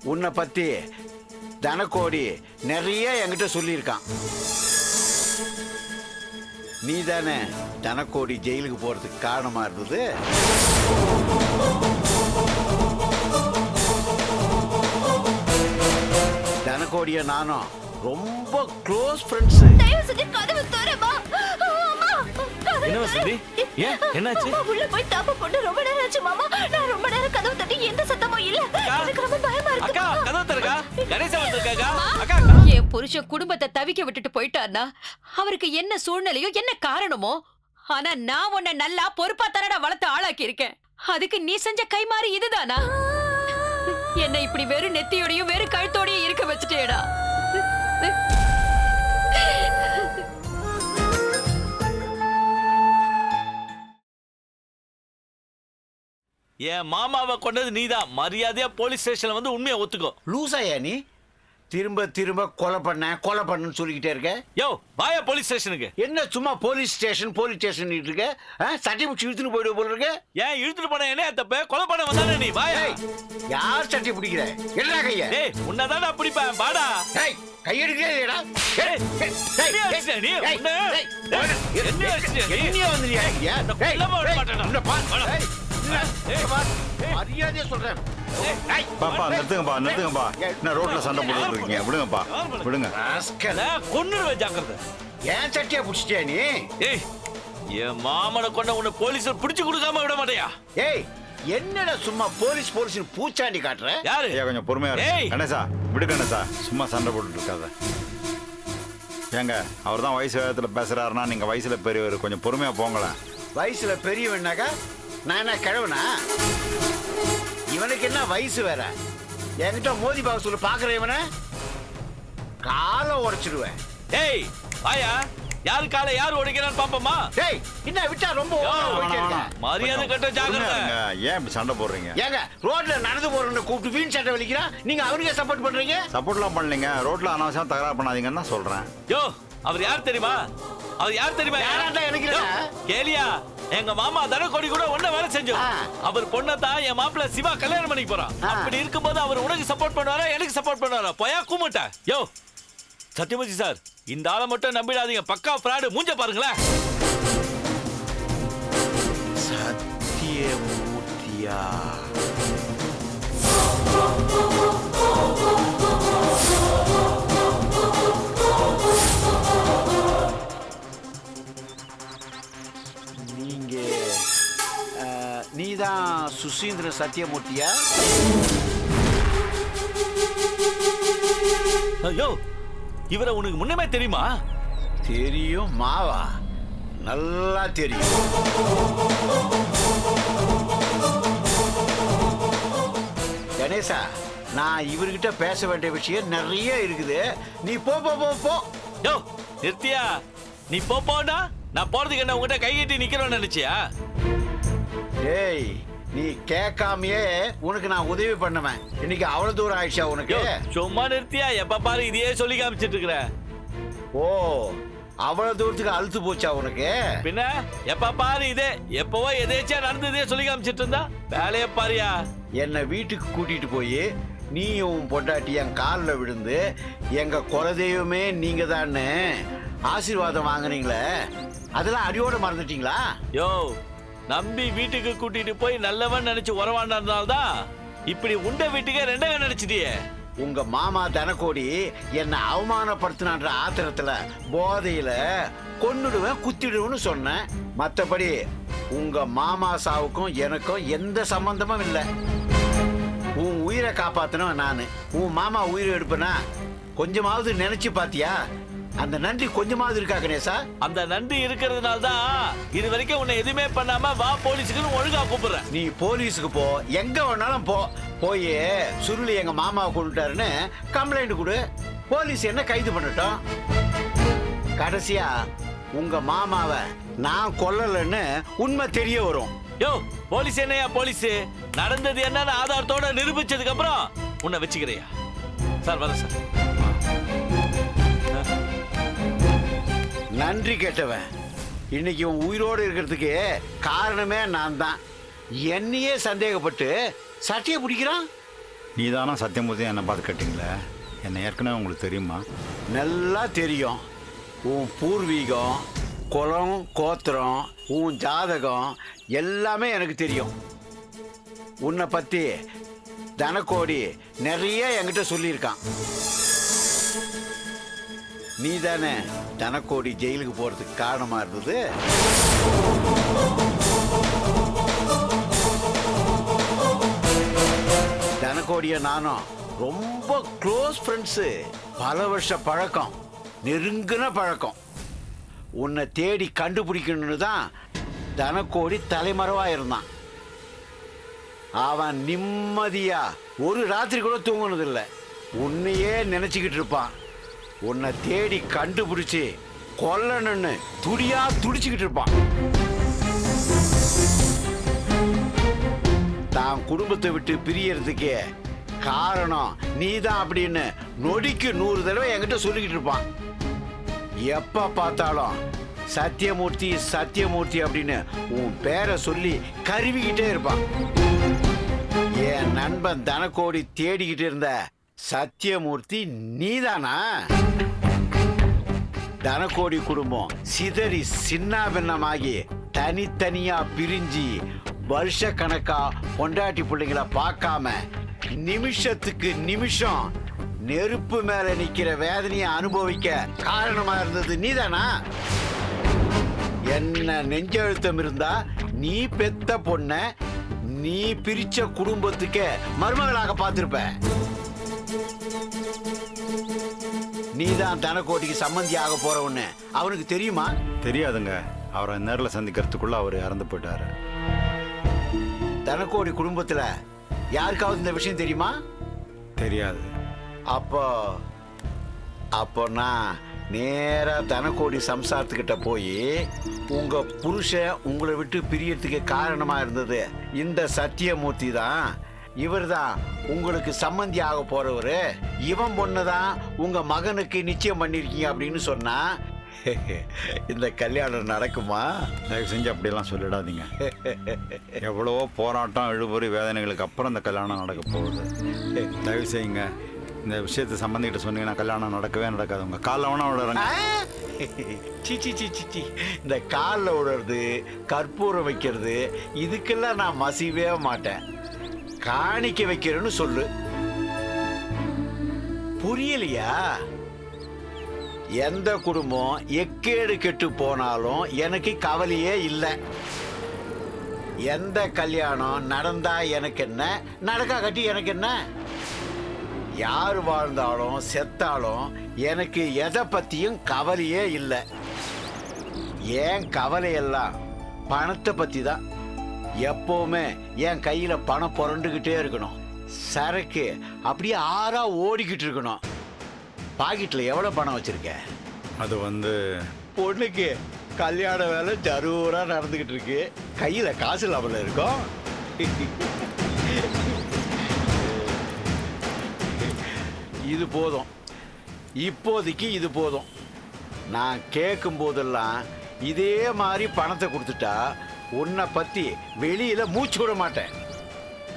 உன்னை பத்தி தனக்கோடி நிறைய என்கிட்ட சொல்லியிருக்கான். நீ தானே தனக்கோடி ஜெயிலுக்கு போறதுக்கு காரணமா இருந்தது. தனக்கோடிய நானும் ரொம்ப க்ளோஸ் ஃப்ரெண்ட்ஸ். என்ன வசந்தி? ஏன் என்னாச்சு? உள்ள போய் தாப்ப போட்டு ரொம்ப நேரம் ஆச்சு மாமா. நான் ரொம்ப நேரம் கதவு தட்டி எந்த சத்தமும் இல்ல. எனக்கு ரொம்ப பயமா இருக்கு. அக்கா கதவு திறக்கா. கணேசா வந்திருக்காங்க. அக்கா என் புருஷன் குடும்பத்தை தவிக்க விட்டுட்டு போயிட்டார்னா அவருக்கு என்ன சூழ்நிலையோ என்ன காரணமோ, ஆனா நான் உன்னை நல்லா பொறுப்பா தானடா வளர்த்து ஆளாக்கி இருக்கேன். அதுக்கு நீ செஞ்ச கைமாறி இதுதானா? என்ன இப்படி வெறும் நெத்தியோடையும் வெறும் கழுத்தோடையும் இருக்க வச்சுட்டேடா. என் மாமாவை கொண்டது நீதான். மரியாதையா போலீஸ் ஸ்டேஷன்ல வந்து உண்மையை ஒத்துக்கோ. லூசாயா நீ? திரும்ப திரும்ப கொலை பண்ணன்னு சொல்லிக்கிட்டே இருக்க. யோ வாயா போலீஸ் ஸ்டேஷனுக்கு. என்ன சும்மா போலீஸ் ஸ்டேஷன் இருக்க? சட்டை பிடிச்சி இழுத்துட்டு போயிடுவோம் போல இருக்கு. ஏன் இழுத்துட்டு போன என்ன தப்பு? கொலை பண்ண வந்தானே நீ. வாயா. யார் சட்டை பிடிக்கிற? என்ன கையா? டேய் உன்னதான பிடிப்பேன். வாடா. டேய் கையெடுக்கடா. மரியாதையா சொல்றேன். பாப்பா நிறுத்துங்கப்பா. என்ன ரோட்ல சண்டை போட்டுட்டு இருக்கீங்க? விடுங்கப்பா, விடுங்க. கொன்னுடுவே ஜாக்கிரதை. ஏன் சட்டியா பிடிச்சிட்டியா நீ? ஏய் என் மாமனை கொண்ட உன்னை போலீஸ்ல பிடிச்சு கொடுக்காம விட மாட்டியா? ஏய் என்னடா சும்மா போலீஸ் பூச்சாண்டி காட்டுற? யாரு? ஐயா கொஞ்சம் பொறுமையா இரு. கணேசா விடு கணேசா, சும்மா சண்டை போட்டுட்டு இருக்காத. ஏங்க அவர் தான் வயசு வேகத்துல பேசுறாருன்னா நீங்க வயசுல பெரியவர், கொஞ்சம் பொறுமையா போங்களேன். வயசுல பெரியவனாக்கா நான் என்ன கிழவனா? இவனுக்கு என்ன வயசு வேற? என்கிட்ட மோதி பாக்க சொல்லு. பாக்குற இவனை காலை உடைச்சிடுவேன். ஏய் வாயா. யாரு காலை யாரு உடைக்கிறான்னு பாப்போமா? டேய் என்ன விட்டா ரொம்ப மரியாதை கட்ட ஜாக்கிரதை. ஏன் இப்படி சண்டை போடுறீங்க? ஏங்க ரோட்ல நடந்து போறவன கூப்பிட்டு வீண் சட்டை வலிக்கிறா, நீங்க அவனுக்கே சப்போர்ட் பண்றீங்க? சப்போர்ட்லாம் பண்ணலீங்க. ரோட்ல அனாவசியம் தகராறு பண்ணாதீங்கன்னு தான் சொல்றேன். யோ அவர் யார் தெரியுமா? அவர் யார் தெரியுமா? யாராண்டா எனக்கு கேலியா? எங்க மாமா தனக்கோடி கூட ஒண்ணு வேலை செஞ்சோம். அவர் பொண்ணதான் என் மாப்பிள்ள சிவா கல்யாணம் பண்ணிக்க போறான். அப்படி இருக்கும்போது அவர் உனக்கு சப்போர்ட் பண்ணுவாரா எனக்கு சப்போர்ட் பண்ணுவாரா? போயா கூமுட்ட. யோ சத்யமூர்த்தி சார், இந்த ஆளை மட்டும் நம்பிடாதீங்க. பக்கா ஃப்ராடு. மூஞ்ச பாருங்களேன். சத்யமூர்த்தியா? நீங்க நீதான் சுசீந்திர சத்யமூர்த்தியா? ஐயோ இவரை உனக்கு முன்னமே தெரியுமா? தெரியும் மாவா, நல்லா தெரியும். கணேசா, நான் இவர்கிட்ட பேச வேண்டிய விஷயம் நிறைய இருக்குது. நீ போ போ போ போ. யோ நிறுத்தியா? நீ போனா நான் போறதுக்கு என்ன உங்ககிட்ட கை கட்டி நிக்கிறோன்னு நினைச்சியா? ஏய் நீ கேட்காமையே உனக்கு நான் உதவி பண்ணுவேன். இன்னைக்கு அவ்வளவு தூரம் ஆயிடுச்சா உனக்கு? சும்மா நிறுத்தியா? எப்ப பாரு இதையே சொல்லி காமிச்சிட்டு இருக்கிற. ஓ அவ்வளவு தூரத்துக்கு அழுத்து போச்சா உனக்கு? பின்ன எப்ப பாரு இதே, எப்பவோ எதேச்சா நடந்ததே சொல்லி காமிச்சிட்டு இருந்தா வேலைய பாரியா. என்னை வீட்டுக்கு கூட்டிட்டு போய் நீயும் பொண்டாட்டி என் காலில் விழுந்து எங்க குலதெய்வமே நீங்க தான்னு ஆசீர்வாதம் வாங்குறீங்களே, அதெல்லாம் அடியோட மறந்துட்டீங்களா? யோ நம்பி வீட்டுக்கு கூட்டிட்டு போய் நல்லவன் நினைச்சு உறவாண்டால்தான் இப்படி உண்ட வீட்டுக்கே ரெண்டக நினைச்சிட்டியே. உங்க மாமா தனக்கோடி என்ன அவமானப்படுத்தினான்ற ஆத்திரத்துல போதையில கொன்னுடுவேன் குத்திடுவேன்னு சொன்னேன். மற்றபடி உங்க மாமா சாவுக்கும் எனக்கும் எந்த சம்பந்தமும் இல்லை. உன் உயிரை காப்பாத்தணும் நானு. உன் மாமா உயிரை எடுப்பனா கொஞ்சமாவது நினைச்சு பாத்தியா? அந்த நன்றி கொஞ்சமாவது இருக்கா கணேசா? அந்த நன்றி இருக்கிறதுனால தான் இது வரைக்கும் உன்னை எதுவுமே பண்ணாம வா போலீஸுக்கு ஒழுங்கா கூப்பிடுறேன். நீ போலீஸுக்கு போ, எங்க வேணாலும் போ. போய் சுருளி எங்க மாமாவை கொண்டுட்டாருன்னு கம்ப்ளைண்ட் கொடு. போலீஸ் என்ன கைது பண்ணட்டும். கடைசியா உங்க மாமாவை நான் கொல்லலன்னு உண்மை தெரிய வரும். யோ போலீஸ் என்னையா போலீஸ்? நடந்தது என்னன்னு ஆதாரத்தோட நிரூபிச்சதுக்கு அப்புறம் உன்னை வச்சுக்கிறியா? சார் வர சார். நன்றி கேட்டவன். இன்னைக்கு உன் உயிரோடு இருக்கிறதுக்கு காரணமே நான் தான். என்னையே சந்தேகப்பட்டு சட்டையை பிடிக்கிறான். நீ தானா சத்தியமூர்த்தி என்னை பார்த்து கேட்டீங்களே? என்னை ஏற்கனவே உங்களுக்கு தெரியுமா? நல்லா தெரியும். உன் பூர்வீகம், குலம், கோத்திரம், உன் ஜாதகம் எல்லாமே எனக்கு தெரியும். உன்னை பற்றி தனக்கோடி நிறைய என்கிட்ட சொல்லியிருக்கான். நீ தானே தனக்கோடி ஜெயிலுக்கு போகிறதுக்கு காரணமாக இருந்தது. தனக்கோடிய நானும் ரொம்ப க்ளோஸ் ஃப்ரெண்ட்ஸு. பல வருஷ பழக்கம், நெருங்கின பழக்கம். உன்னை தேடி கண்டுபிடிக்கணும்னு தான் தனக்கோடி தலைமறைவா இருந்தான். அவன் நிம்மதியா ஒரு ராத்திரி கூட தூங்குனதில்லை. உன்னையே நினைச்சுக்கிட்டு இருப்பான். உன்னை தேடி கண்டுபிடிச்சு கொல்லணும்னு துடியா துடிச்சுக்கிட்டு இருப்பான். தான் குடும்பத்தை விட்டு பிரியறதுக்கே காரணம் நீதான் அப்படின்னு நொடிக்கு 100 தடவை என்கிட்ட சொல்லிக்கிட்டு இருப்பான். எப்ப பார்த்தாலும் சத்தியமூர்த்தி சத்தியமூர்த்தி அப்படின்னு உன் பேரை சொல்லி கருவிக்கிட்டே இருப்பான். என் நண்பன் தனக்கோடி தேடிக்கிட்டு இருந்த சத்தியமூர்த்தி நீதானா? தனக்கோடி குடும்பம் சிதறி சின்னாபின்னமாகி தனித்தனியா பிரிஞ்சு வருஷ கணக்கா பொண்டாட்டி பிள்ளைங்களை பார்க்காம நிமிஷத்துக்கு நிமிஷம் நெருப்பு மேல நிக்கிற வேதனையை அனுபவிக்க காரணமா இருந்தது நீதானா? என்ன நெஞ்செழுத்தம் இருந்தா நீ பெத்த பொண்ண நீ பிரிச்ச குடும்பத்துக்கு மருமகளாக பார்த்திருப்ப. நீதான் தனக்கோட்டிக்கு சம்பந்தி ஆக போறவன்னு அவனுக்கு தெரியுமா? தெரியாதுங்க. அவரை நேரில் சந்திக்கிறதுக்குள்ள அவர் இறந்து போயிட்டாரு. தனக்கோடி குடும்பத்துல யாருக்காவது இந்த விஷயம் தெரியுமா? தெரியாது. அப்போ நான் நேரா தனக்கோடி சம்சாரத்துக்கிட்ட போய் உங்க புருஷன் உங்களை விட்டு பிரியறதுக்கு காரணமா இருந்தது இந்த சத்தியமூர்த்தி தான், இவர் தான் உங்களுக்கு சம்பந்தி ஆக போறவரு, இவன் பொண்ணுதான் உங்க மகனுக்கு நிச்சயம் பண்ணிருக்கீங்க அப்படின்னு சொன்னா இந்த கல்யாணம் நடக்குமா? தயவு செஞ்சு அப்படியெல்லாம் சொல்லிடாதீங்க. எவ்வளவோ போராட்டம், இழுபறி, வேதனைகளுக்கு அப்புறம் இந்த கல்யாணம் நடக்க போகுது. தயவு செய்யுங்க. இந்த விஷயத்தை சம்பந்திக்கிட்ட சொன்னீங்கன்னா கல்யாணம் நடக்கவே நடக்காது. உங்க காலில் வேணா விடுறாங்க. சி இந்த காலில் விடுறது, கற்பூரம் வைக்கிறது, இதுக்கெல்லாம் நான் மசிவே மாட்டேன். காணிக்க வைக்கிறேன்னு சொல்லு. புரியலையா? எந்த குடும்பம் எக்கேடு கெட்டு போனாலும் எனக்கு கவலையே இல்லை. எந்த கல்யாணம் நடந்தா எனக்கு என்ன, நடக்கா கட்டி எனக்கு என்ன. யார் வாழ்ந்தாலும் செத்தாலும் எனக்கு எதை பத்தியும் கவலையே இல்லை. என் கவலையெல்லாம் பணத்தை பத்தி தான். எப்பவுமே என் கையில பணம் புரண்டுகிட்டே இருக்கணும். சரக்கு அப்படியே ஆறா ஓடிக்கிட்டு இருக்கணும். பாக்கெட்ல எவ்வளவு பணம் வச்சிருக்க? அது பொண்ணுக்கு கல்யாண வேலை ஜரூரா நடந்துகிட்டு இருக்கு. கையில காசு இல்லாமல் இருக்கும். இது போதும், இப்போதைக்கு இது போதும். நான் கேட்கும் போதெல்லாம் இதே மாதிரி பணத்தை கொடுத்துட்டா உன்னை பத்தி வெளியில மூச்சு விட மாட்டேன்.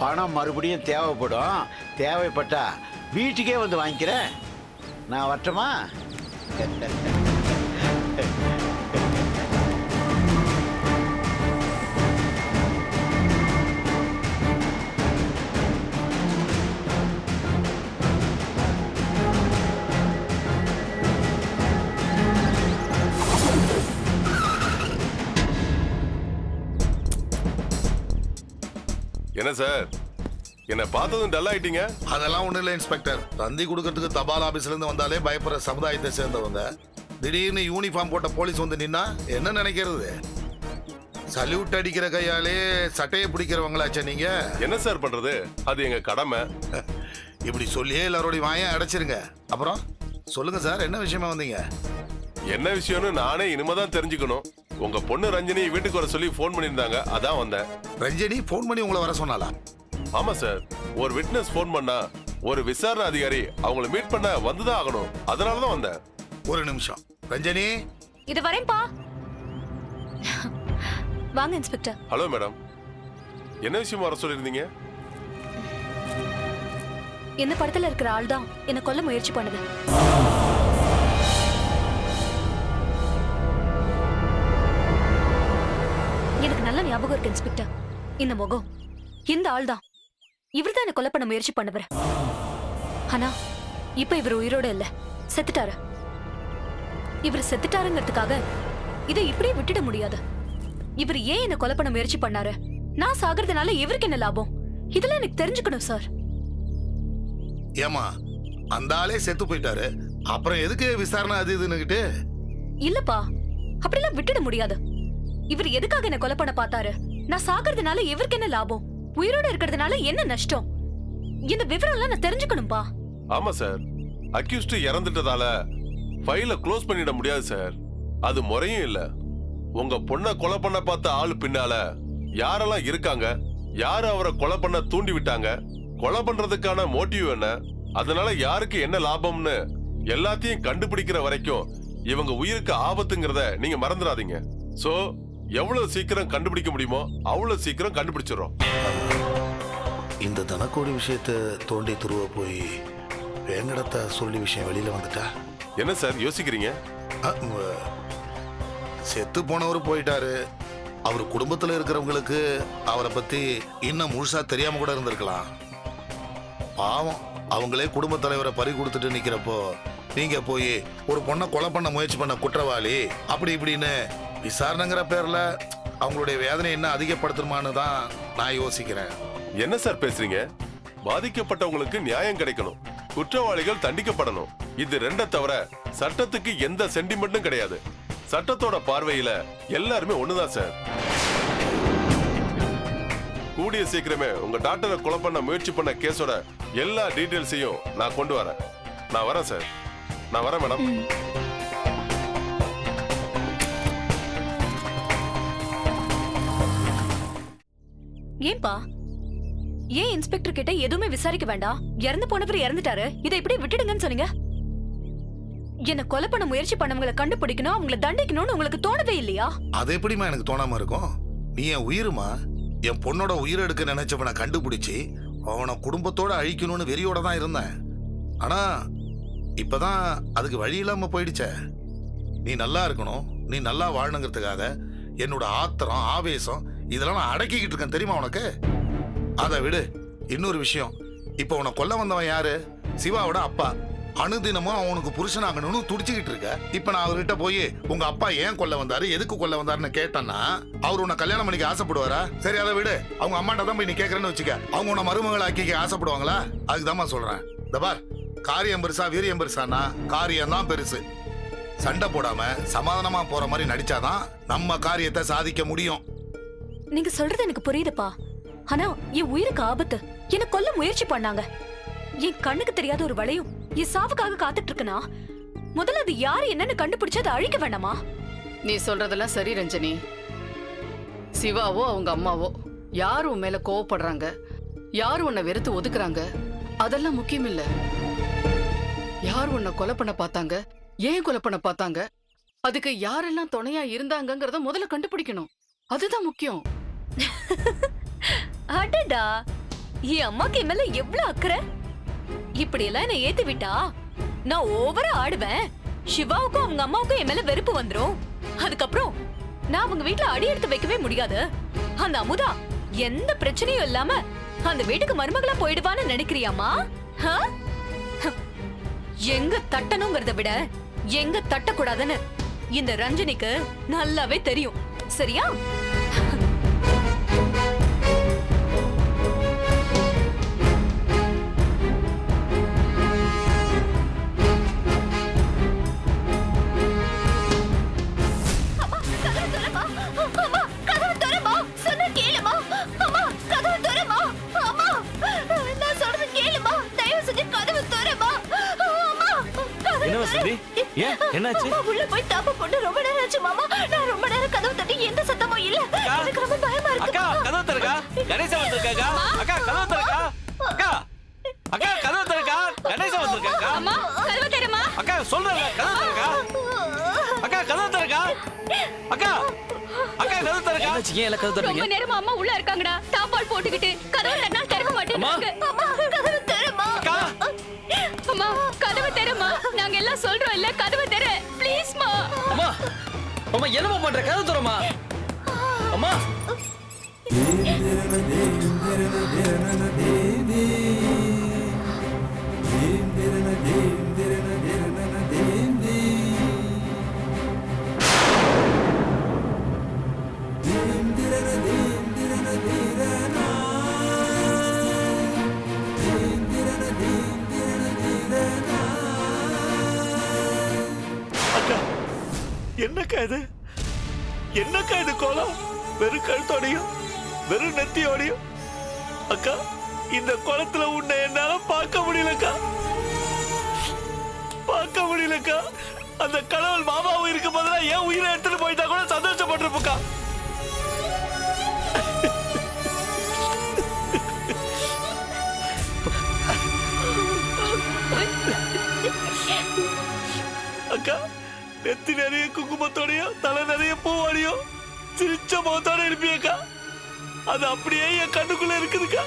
பணம் மறுபடியும் தேவைப்படும். தேவைப்பட்டா வீட்டுக்கே வந்து வாங்கிக்கிறேன். நான் வரட்டுமா? என்ன சார், என்ன பார்த்ததும் டல் ஆயிட்டீங்க? அதெல்லாம் ஒண்ணு இல்ல இன்ஸ்பெக்டர். தந்தி கொடுக்கறதுக்கு தபால் ஆபீஸ்ல இருந்து வந்தாலே பயப்படுற சமுதாயத்தை சேர்ந்தவங்க திடீர்னு யூனிஃபார்ம் போட்ட போலீஸ் வந்து நின்னா என்ன நினைக்கிறது? சல்யூட் அடிக்கிற கையாலே சட்டையை பிடிக்கிறவங்களாச்சா நீங்க? என்ன சார் பண்றது, அது எங்க கடமை. இப்படி சொல்லியே எல்லாரோடைய வாயை அடைச்சிருங்க. அப்புறம் சொல்லுங்க சார், என்ன விஷயமா வந்தீங்க? என்ன விஷயம்னு நானே இனிமேதான் தெரிஞ்சுக்கணும். உங்க பொண்ணு ரஞ்சினி வீட்டுக்கு வர சொல்லி போன் பண்ணியிருந்தாங்க, அதான் வந்தேன். ரஞ்சனி போன் பண்ணி உங்களை வர சொன்னாலா? ஆமா சார், ஒரு விட்னஸ் போன் பண்ணா ஒரு விசாரணை அதிகாரி அவங்கள மீட் பண்ண வந்துதான் ஆகணும், அதனாலதான் வந்தேன். ஒரு நிமிஷம். ரஞ்சனி, இது வரேன்பா. வாங்க இன்ஸ்பெக்டர். ஹலோ மேடம், என்ன விஷயமா வர சொல்லியிருந்தீங்க? இந்த படத்துல இருக்கிற ஆள் தான் என்ன கொல்ல முயற்சி பண்ணுது. எனக்கு நல்ல ஞாபகம் இருக்கு இன்ஸ்பெக்டர். இந்த முகம், இந்த ஆள் தான். இவர்தான் என்ன கொலை பண்ண முயற்சி பண்ணவர். ஆனா இப்ப இவர் உயிரோட இல்ல, செத்துட்டாரு. இவர் செத்துட்டாருங்கிறதுக்காக இதை இப்படியே விட்டுட முடியாது. இவர் ஏன் என்ன கொலை பண்ண முயற்சி பண்ணாரு? நான் சாகிறதுனால இவருக்கு என்ன லாபம்? இதெல்லாம் எனக்கு தெரிஞ்சுக்கணும் சார். ஏமா அந்த ஆளே செத்து போயிட்டாரு, அப்புறம் எதுக்கு விசாரணை அது இதுன்னுகிட்டு? இல்லப்பா, அப்படிலாம் விட்டுட முடியாது. இவர் எதுக்காக என்ன கொலை பண்ண பார்த்தாரு? நான் சாகிறதுனால இவருக்கு என்ன லாபம்? உயிரோட இருக்கிறதுனால என்ன நஷ்டம்? இந்த விவரம் எல்லாம் நான் தெரிஞ்சுக்கணும்பா. ஆமா சார், அக்யூஸ்ட் இறந்துட்டதால ஃபைல க்ளோஸ் பண்ணிட முடியாது சார். அது முறையும் இல்ல. உங்க பொண்ணை கொலை பண்ண பார்த்த ஆளு பின்னால யாரெல்லாம் இருக்காங்க, யாரு அவரை கொலை பண்ண தூண்டி விட்டாங்க, கொலை பண்றதுக்கான மோட்டிவ் என்ன, அதனால யாருக்கு என்ன லாபம்னு எல்லாத்தையும் கண்டுபிடிக்கிற வரைக்கும் இவங்க உயிருக்கு ஆபத்துங்கிறத நீங்க மறந்துடாதீங்க. சோ எவ்வளவு சீக்கிரம் கண்டுபிடிக்க முடியுமோ அவ்வளவு சீக்கிரம் கண்டுபிடிச்சிடறோம். இந்த தனக்கோடி விஷயத்தை தோண்டி துருவ போய் வேங்கடத்தை சொல்லி விஷயம் வெளியில வந்துட்டா என்ன சார் யோசிக்கிறீங்க? செத்து போனவர் போயிட்டாரு. அவர் குடும்பத்துல இருக்கிறவங்களுக்கு அவரை பத்தி இன்னும் முழுசா தெரியாம கூட இருந்திருக்கலாம். பாவம், அவங்களே குடும்ப தலைவரை பறி கொடுத்துட்டு நிக்கிறப்போ நீங்க போய் ஒரு பொண்ணை கொலை பண்ண முயற்சி பண்ண குற்றவாளி அப்படி இப்படின்னு விசாரணைங்கிற பேர்ல அவங்களுடைய வேதனை என்ன அதிகப்படுத்துமான்னு தான் நான் யோசிக்கிறேன். என்ன சார் பேசுறீங்க? பாதிக்கப்பட்டவங்களுக்கு நியாயம் கிடைக்கணும், குற்றவாளிகள் தண்டிக்கப்படணும். இது ரெண்ட தவிர சட்டத்துக்கு எந்த சென்டிமெண்ட்டும் கிடையாது. சட்டத்தோட பார்வையில எல்லாருமே ஒண்ணுதான் சார். கூடிய சீக்கிரமே உங்க டாக்டரை கொலை பண்ண முயற்சி பண்ண கேஸோட எல்லா டீடைல்ஸையும் நான் கொண்டு வரேன். நான் வரேன் சார், நான் வரேன் மேடம். ஏன்பா, ஏன் இன்ஸ்பெக்டர் கிட்ட எதுவுமே விசாரிக்க வேண்டாம்? இறந்து போனவர் இறந்துட்டாரு, இதை இப்படி விட்டுடுங்கன்னு சொன்னீங்க. என்ன கொலை பண்ண முயற்சி பண்ணவங்களை கண்டுபிடிக்கணும், அவங்களை தண்டிக்கணும்னு உங்களுக்கு தோணவே இல்லையா? அது எப்படிமா எனக்கு தோணாம இருக்கும்? நீ என் உயிருமா, என் பொண்ணோட உயிரை எடுக்க நினைச்சவனை கண்டுபிடிச்சி அவனை குடும்பத்தோட அழிக்கணும்னு வெறியோட தான் இருந்தேன். ஆனா இப்பதான் அதுக்கு வழி இல்லாம போயிடுச்ச. நீ நல்லா இருக்கணும், நீ நல்லா வாழணுங்கிறதுக்காக என்னோட ஆத்திரம் ஆவேசம் இதெல்லாம் நான் அடக்கிக்கிட்டு இருக்கேன், தெரியுமா உனக்கு? அதை விடு. இன்னொரு விஷயம், இப்ப உன்னை கொல்ல வந்தவன் யாரு? சிவாவோட அப்பா. அனுதினமும் அவனுக்கு புருஷனாகணும்னு துடிச்சுக்கிட்டு இருக்க. இப்ப நான் அவர்கிட்ட போய் உங்க அப்பா ஏன் கொல்ல வந்தாரு, எதுக்கு கொல்ல வந்தாருன்னு கேட்டேன்னா அவர் உன்னை கல்யாணம் பண்ணிக்க ஆசைப்படுவாரா? சரி அதை விடு. அவங்க அம்மாட்ட தான் போய் நீ கேட்கறேன்னு வச்சுக்க, அவங்க உன்னை மருமகளை ஆக்கிக்க ஆசைப்படுவாங்களா? அதுக்குதாம்மா சொல்றேன். இந்த பார், காரியம் பெருசா வீரியம் பெருசானா காரியம் தான் பெருசு. சண்டை போடாம சமாதானமா போற மாதிரி நடிச்சாதான் நம்ம காரியத்தை சாதிக்க முடியும். நீங்க சொல்றது எனக்கு புரியுதுப்பா. ஆனா என் உயிருக்கு ஆபத்து. என்ன கொல்ல முயற்சி பண்ணாங்க. என் கண்ணுக்கு தெரியாத ஒரு வளையும் என் சாவுக்காக காத்துட்டு இருக்குன்னா முதல்ல அது யாரு என்னன்னு கண்டுபிடிச்சு அதை அழிக்க வேண்டாமா? நீ சொல்றதெல்லாம் சரி ரஞ்சனி. சிவாவோ அவங்க அம்மாவோ யார் உன் மேல கோவப்படுறாங்க, யார் உன்னை வெறுத்து ஒதுக்குறாங்க, அதெல்லாம் முக்கியம் இல்ல. யார் உன்னை கொலை பண்ண பார்த்தாங்க, ஏன் கொலை பண்ண பார்த்தாங்க, அதுக்கு யாரெல்லாம் துணையா இருந்தாங்கங்கறத முதல்ல கண்டுபிடிக்கணும். அதுதான் முக்கியம். அடடா, என் அம்மாக்கு என் மேல எவ்வளவு அக்கறை! இப்படி எல்லாம் என்ன ஏத்தி விட்டா நான் ஓவரா ஆடுவேன். சிவாவுக்கும் அவங்க அம்மாவுக்கும் என் மேல வெறுப்பு வந்துரும். அதுக்கப்புறம் நான் அவங்க வீட்டுல அடி எடுத்து வைக்கவே முடியாது. அந்த அமுதா எந்த பிரச்சனையும் இல்லாம அந்த வீட்டுக்கு மருமகளா போயிடுவான்னு நினைக்கிறியாமா? எங்க தட்டணுங்கிறத விட எங்க தட்டக்கூடாதுன்னு இந்த ரஞ்சனிக்கு நல்லாவே தெரியும். சரியா? ஏன் என்னாச்சு? உள்ள போய் தப்பு போட்டு ரொம்ப நேரம் ஆச்சு மாமா. நான் ரொம்ப நேரம் கதவு தட்டி எந்த சத்தமும் இல்ல. எனக்கு ரொம்ப பயமா இருக்கு. அக்கா கதவு திறக்கா, கணேசன் வந்திருக்காங்க. அக்கா கதவு திறக்கா. அக்கா அக்கா கதவு திறக்கா, கணேசன் வந்திருக்காங்க. அம்மா கதவு திறமா. அக்கா சொல்றேன், கதவு திறக்கா. அக்கா கதவு திறக்கா. அக்கா அக்கா கதவு திறக்கா. என்னாச்சு? ஏன் எல்லாம் கதவு திறக்கீங்க? ரொம்ப நேரமா அம்மா உள்ள இருக்காங்கடா. தாப்பால் போட்டுக்கிட்டு கதவு தட்டினா திறக்க மாட்டேங்கிறாங்க. அம்மா கதவு திறமா. அக்கா அம்மா கதவை தெருமா, நாங்க எல்லாம் சொல்றோம் இல்ல, கதவை தெரு ப்ளீஸ்மா. அம்மா அம்மா என்னம்மா பண்ற? கதவு தரமா அம்மா. அக்கா என்னக்கா இது? என்னக்கா இது கோலம்? வெறும் கழுத்தோடையும் வெறும் நெத்தியோடையும். அக்கா இந்த குளத்துல உன்னை என்னால பார்க்க முடியலக்கா, பார்க்க முடியலக்கா. அந்த கடவுள் மாமாவும் இருக்க போதுனா ஏன் உயிரை எடுத்துட்டு போயிட்டா கூட சந்தோஷப்பட்டிருப்பா. அக்கா நெத்தி நிறைய குங்குமத்தோடையும் தலை நிறைய பூவோடையும் சிரிச்ச முகத்தோட இருப்பியக்கா. அது அப்படியே என் கண்ணுக்குள்ள இருக்குதுக்கா.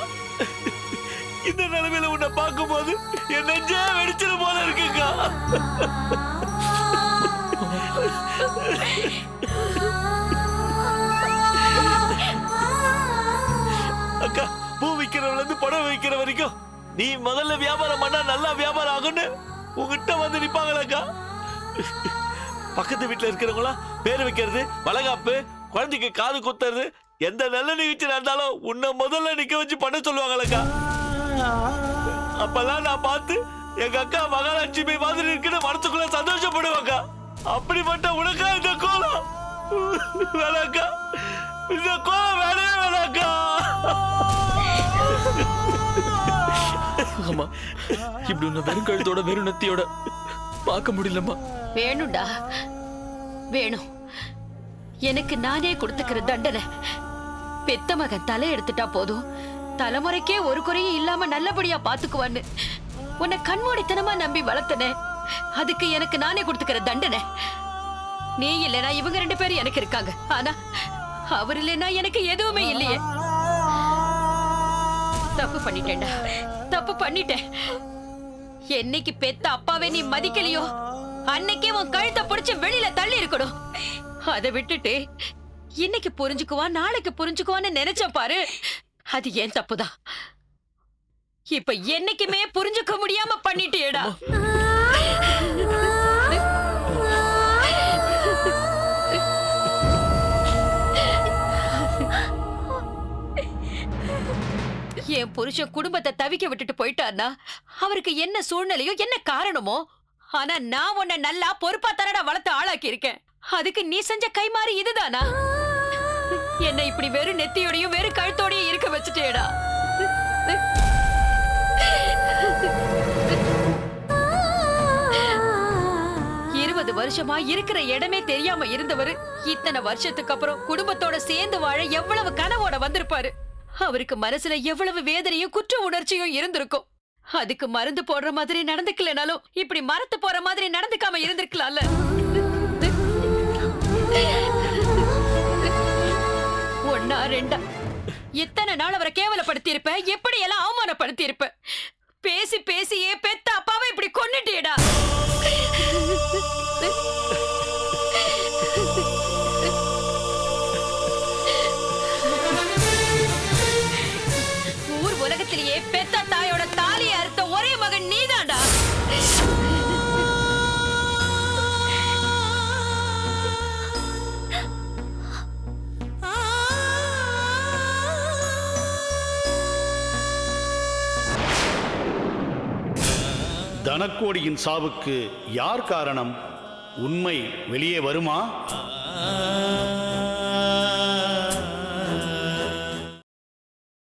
இந்த நிலைமையில உன்னை பார்க்கும் போது என் நெஞ்சே வெடிச்சது போல இருக்குக்கா. அக்கா பூ விக்கிறவங்க இருந்து படம் விக்கிற வரைக்கும் நீ முதல்ல வியாபாரம் பண்ணா நல்லா வியாபாரம் ஆகும்னு உங்ககிட்ட வந்து நிப்பாங்களக்கா. பக்கத்து வீட்டுல இருக்கிறவங்களா பேர் வைக்கிறது, வளகாப்பு, குழந்தைக்கு காது குத்துறது, எந்த நல்ல நிகழ்ச்சி நடந்தாலும் உன்னை முதல்ல நிக்க வச்சு பண்ண சொல்லுவாங்களக்கா. அப்பெல்லாம் நான் பார்த்து எங்க அக்கா மகாலட்சுமி மாதிரி இருக்குன்னு மனசுக்குள்ள சந்தோஷப்படுவாக்கா. அப்படிப்பட்ட உனக்கா இந்த கோலம் வேணாக்கா, இந்த கோலம் வேணவே வேணாக்கா. அம்மா இப்படி உன்னை வெறும் கழுத்தோட வெறும் நெத்தியோட பார்க்க முடியலம்மா. வேணும்டா, வேணும். எனக்கு நானே கொடுத்துக்கிற தண்டனை. பெத்த மகன் தலை எடுத்துட்டா போதும், தலைமுறைக்கே ஒரு குறையும் இல்லாம நல்லபடியா பாத்துக்குவான்னு உன்னை கண்மூடித்தனமா நம்பி வளர்த்தனே. அதுக்கு எனக்கு நானே கொடுத்துக்கிற தண்டனை. நீ இல்லைனா இவங்க 2 பேரும் எனக்கு இருக்காங்க, ஆனா அவர் இல்லைனா எனக்கு எதுவுமே இல்லையே. தப்பு பண்ணிட்டேன்டா, தப்பு பண்ணிட்டேன். என்னைக்கு பெத்த அப்பாவே நீ மதிக்கலையோ அன்னைக்கே உன் கழுத்தை பிடிச்சு வெளியில தள்ளி இருக்கணும். அதை விட்டுட்டு இன்னைக்கு புரிஞ்சுக்குவான் நாளைக்கு புரிஞ்சுக்குவான்னு நினைச்ச பாரு, அது ஏன் தப்புதான். இப்ப என்னைக்குமே புரிஞ்சுக்க முடியாம பண்ணிட்டேடா. என் புருஷன் குடும்பத்தை தவிக்க விட்டுட்டு போயிட்டார்னா அவருக்கு என்ன சூழ்நிலையோ என்ன காரணமோ, ஆனா நான் உன்னை நல்லா பொறுப்பா தரடா வளர்த்து ஆளாக்கி இருக்கேன். அதுக்கு நீ செஞ்ச கைமாறி இதுதானா? என்ன இப்படி வெறும் நெத்தியோடையும் வெறும் கழுத்தோடையும் இருக்க வச்சுட்டேடா. 20 வருஷமா இருக்கிற இடமே தெரியாம இருந்தவர் இத்தனை வருஷத்துக்கு அப்புறம் குடும்பத்தோட சேர்ந்து வாழ எவ்வளவு கனவோட வந்திருப்பாரு. அவருக்கு மனசுல எவ்வளவு வேதனையும் குற்ற உணர்ச்சியும் இருந்திருக்கும். அதுக்கு மருந்து போடுற மாதிரி நடந்துக்கலனாலும் இப்படி மரத்து போற மாதிரி நடந்துக்காம இருந்திருக்கலாம்ல. ஒன்னா ரெண்டா எத்தனை நாள் அவரை கேவலப்படுத்தி இருப்ப, எப்படி எல்லாம் அவமானப்படுத்தி இருப்ப. பேசி பேசியே பெத்த அப்பாவை இப்படி கொன்னுட்டேடா. ஊர் உலகத்திலேயே பெத்த தாயோட தாலியை அறுத்த ஒரே மகன் நீதான்டா. தனக்கோடியின் சாவுக்கு யார் காரணம்? உண்மை வெளியே வருமா?